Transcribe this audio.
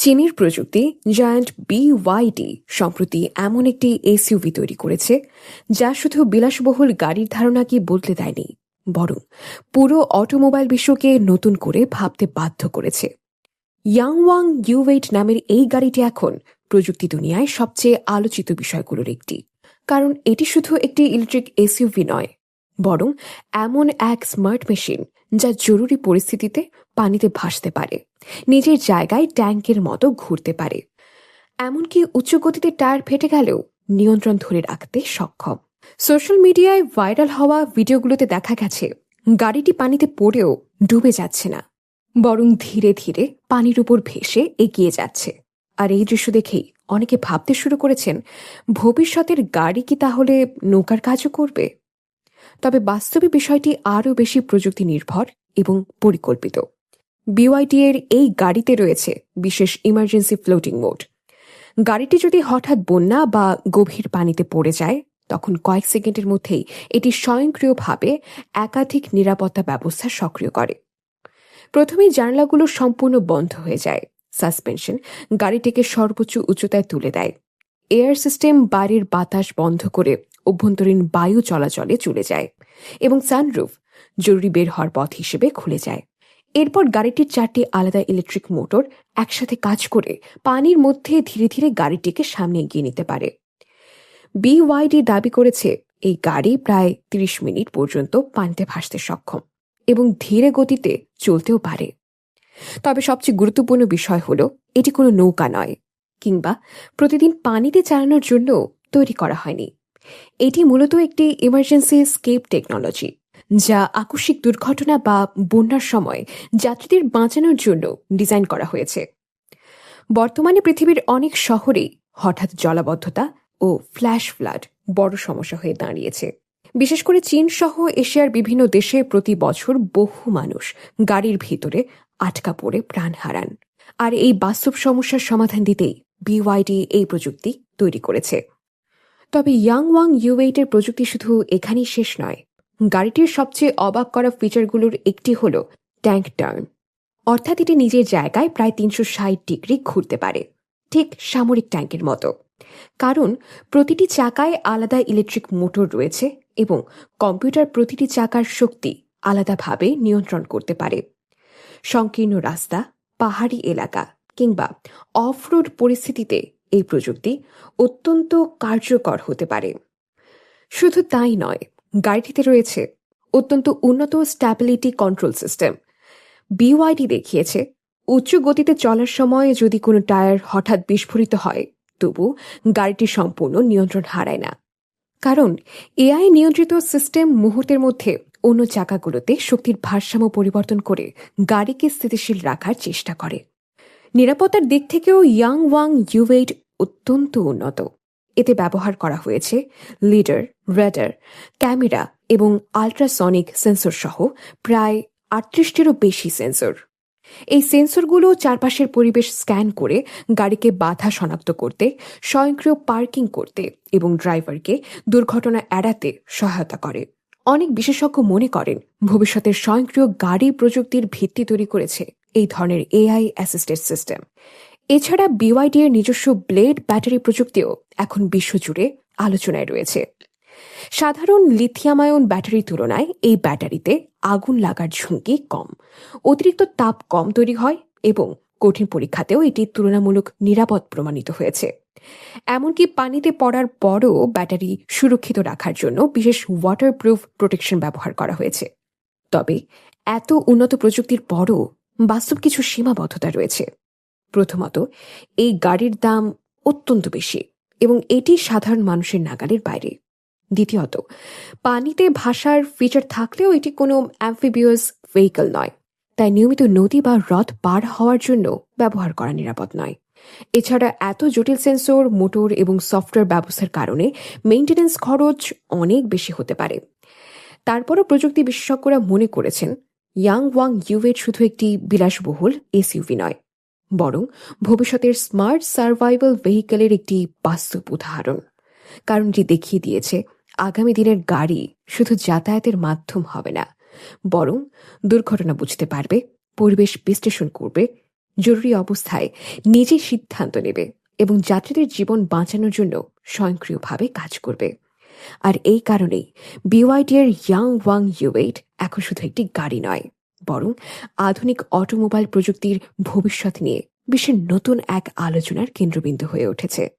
চীনের প্রযুক্তি giant BYD সম্প্রতি এমন একটি এসইউভি তৈরি করেছে যা শুধু বিলাসবহুল গাড়ির ধারণাকে বদলে দেয়নি, বরং পুরো অটোমোবাইল বিশ্বকে নতুন করে ভাবতে বাধ্য করেছে। ইয়াংওয়াং ইউ8 নামের এই গাড়িটি এখন প্রযুক্তি দুনিয়ায় সবচেয়ে আলোচিত বিষয়গুলোর একটি, কারণ এটি শুধু একটি ইলেকট্রিক এসইউভি নয়, বরং এমন এক স্মার্ট মেশিন যা জরুরি পরিস্থিতিতে পানিতে ভাসতে পারে, নিজের জায়গায় ট্যাঙ্কের মতো ঘুরতে পারে, এমনকি উচ্চ গতিতে টায়ার ফেটে গেলেও নিয়ন্ত্রণ ধরে রাখতে সক্ষম। সোশ্যাল মিডিয়ায় ভাইরাল হওয়া ভিডিওগুলোতে দেখা গেছে গাড়িটি পানিতে পড়েও ডুবে যাচ্ছে না, বরং ধীরে ধীরে পানির উপর ভেসে এগিয়ে যাচ্ছে। আর এই দৃশ্য দেখেই অনেকে ভাবতে শুরু করেছেন, ভবিষ্যতের গাড়ি কি তাহলে নৌকার কাজও করবে? তবে বাস্তবে বিষয়টি আরও বেশি প্রযুক্তি নির্ভর এবং পরিকল্পিত। BYD এর এই গাড়িতে রয়েছে বিশেষ ইমার্জেন্সি ফ্লোটিং মোড। গাড়িটি যদি হঠাৎ বন্যা বা গভীর পানিতে পড়ে যায়, তখন কয়েক সেকেন্ডের মধ্যেই এটি স্বয়ংক্রিয়ভাবে একাধিক নিরাপত্তা ব্যবস্থা সক্রিয় করে। প্রথমেই জানালাগুলো সম্পূর্ণ বন্ধ হয়ে যায়, সাসপেনশন গাড়িটিকে সর্বোচ্চ উচ্চতায় তুলে দেয়, এয়ার সিস্টেম বাড়ির বাতাস বন্ধ করে অভ্যন্তরীণ বায়ু চলাচলে চলে যায় এবং সানরুফ জরুরি বের হওয়ার পথ হিসেবে খুলে যায়। এরপর গাড়িটির 4টি আলাদা ইলেকট্রিক মোটর একসাথে কাজ করে পানির মধ্যে ধীরে ধীরে গাড়িটিকে সামনে এগিয়ে নিতে পারে। BYD দাবি করেছে এই গাড়ি প্রায় 30 মিনিট পর্যন্ত পানিতে ভাসতে সক্ষম এবং ধীরে গতিতে চলতেও পারে। তবে সবচেয়ে গুরুত্বপূর্ণ বিষয় হলো এটি কোনো নৌকা নয়, কিংবা প্রতিদিন পানিতে চালানোর জন্য তৈরি করা হয়নি। এটি মূলত একটি ইমার্জেন্সি স্কেপ টেকনোলজি, যা আকস্মিক দুর্ঘটনা বা বন্যার সময় যাত্রীদের বাঁচানোর জন্য ডিজাইন করা হয়েছে। বর্তমানে পৃথিবীর অনেক শহরেই হঠাৎ জলাবদ্ধতা ও ফ্ল্যাশ ফ্লাড বড় সমস্যা হয়ে দাঁড়িয়েছে। বিশেষ করে চীন সহ এশিয়ার বিভিন্ন দেশে প্রতি বছর বহু মানুষ গাড়ির ভিতরে আটকা পড়ে প্রাণ হারান। আর এই বাস্তব সমস্যার সমাধান দিতেই BYD এই প্রযুক্তি তৈরি করেছে। তবে ইয়াংওয়াং ইউ8 এর প্রযুক্তি শুধু এখানেই শেষ নয়। গাড়িটির সবচেয়ে অবাক করা ফিচারগুলোর একটি হল ট্যাঙ্ক টার্ন, অর্থাৎ এটি নিজের জায়গায় প্রায় 360 ডিগ্রি ঘুরতে পারে, ঠিক সামরিক ট্যাঙ্কের মতো। কারণ প্রতিটি চাকায় আলাদা ইলেকট্রিক মোটর রয়েছে এবং কম্পিউটার প্রতিটি চাকার শক্তি আলাদাভাবে নিয়ন্ত্রণ করতে পারে। সংকীর্ণ রাস্তা, পাহাড়ি এলাকা কিংবা অফ রোড পরিস্থিতিতে এই প্রযুক্তি অত্যন্ত কার্যকর হতে পারে। শুধু তাই নয়, গাড়িটিতে রয়েছে অত্যন্ত উন্নত স্ট্যাবিলিটি কন্ট্রোল সিস্টেম। BYD দেখিয়েছে উচ্চ গতিতে চলার সময় যদি কোনো টায়ার হঠাৎ বিস্ফোরিত হয়, তবু গাড়িটি সম্পূর্ণ নিয়ন্ত্রণ হারায় না, কারণ AI নিয়ন্ত্রিত সিস্টেম মুহূর্তের মধ্যে অন্য চাকাগুলোতে শক্তির ভারসাম্য পরিবর্তন করে গাড়িকে স্থিতিশীল রাখার চেষ্টা করে। নিরাপত্তার দিক থেকেও ইয়াংওয়াং ইউ8 অত্যন্ত উন্নত। এতে ব্যবহার করা হয়েছে লিডার, রেডার, ক্যামেরা এবং আল্ট্রাসনিক সেন্সর সহ প্রায় 38টিরও বেশি সেন্সর। এই সেন্সরগুলো চারপাশের পরিবেশ স্ক্যান করে গাড়িকে বাধা শনাক্ত করতে, স্বয়ংক্রিয় পার্কিং করতে এবং ড্রাইভারকে দুর্ঘটনা এড়াতে সহায়তা করে। অনেক বিশেষজ্ঞ মনে করেন ভবিষ্যতের স্বয়ংক্রিয় গাড়ি প্রযুক্তির ভিত্তি তৈরি করেছে এই ধরনের AI অ্যাসিস্টেড সিস্টেম। এছাড়া BYD এর নিজস্ব ব্লেড ব্যাটারি প্রযুক্তিও এখন বিশ্বজুড়ে আলোচনায় রয়েছে। সাধারণ লিথিয়াম আয়ন ব্যাটারির তুলনায় এই ব্যাটারিতে আগুন লাগার ঝুঁকি কম, অতিরিক্ত তাপ কম তৈরি হয় এবং কঠিন পরীক্ষাতেও এটি তুলনামূলক নিরাপদ প্রমাণিত হয়েছে। এমনকি পানিতে পড়ার পরও ব্যাটারি সুরক্ষিত রাখার জন্য বিশেষ ওয়াটারপ্রুফ প্রোটেকশন ব্যবহার করা হয়েছে। তবে এত উন্নত প্রযুক্তির পরও বাস্তব কিছু সীমাবদ্ধতা রয়েছে। প্রথমত, এই গাড়ির দাম অত্যন্ত বেশি এবং এটি সাধারণ মানুষের নাগালের বাইরে। দ্বিতীয়ত, পানিতে ভাসার ফিচার থাকলেও এটি কোনো অ্যাম্ফিবিয়াস ভেহিকল নয়, তাই নিয়মিত নদী বা হ্রদ পার হওয়ার জন্য ব্যবহার করা নিরাপদ নয়। এছাড়া এত জটিল সেন্সর, মোটর এবং সফটওয়্যার ব্যবস্থার কারণে মেইনটেন্যান্স খরচ অনেক বেশি হতে পারে। তারপরও প্রযুক্তি বিশেষজ্ঞরা মনে করেছেন ইয়াংওয়াং ইউ8 শুধু একটি বিলাসবহুল এসইউভি নয়, বরং ভবিষ্যতের স্মার্ট সার্ভাইভাল ভেহিকলের একটি বাস্তব উদাহরণ। কারণ এটি দেখিয়ে দিয়েছে আগামী দিনের গাড়ি শুধু যাতায়াতের মাধ্যম হবে না, বরং দুর্ঘটনা বুঝতে পারবে, পরিবেশ বিশ্লেষণ করবে, জরুরি অবস্থায় নিজে সিদ্ধান্ত নেবে এবং যাত্রীদের জীবন বাঁচানোর জন্য স্বয়ংক্রিয়ভাবে কাজ করবে। আর এই কারণেই বিওয়াইডি এর ইয়াং ওয়াং ইউ8 এখন শুধু একটি গাড়ি নয়, বরং আধুনিক অটোমোবাইল প্রযুক্তির ভবিষ্যৎ নিয়ে বিশ্বের নতুন এক আলোচনার কেন্দ্রবিন্দু হয়ে উঠেছে।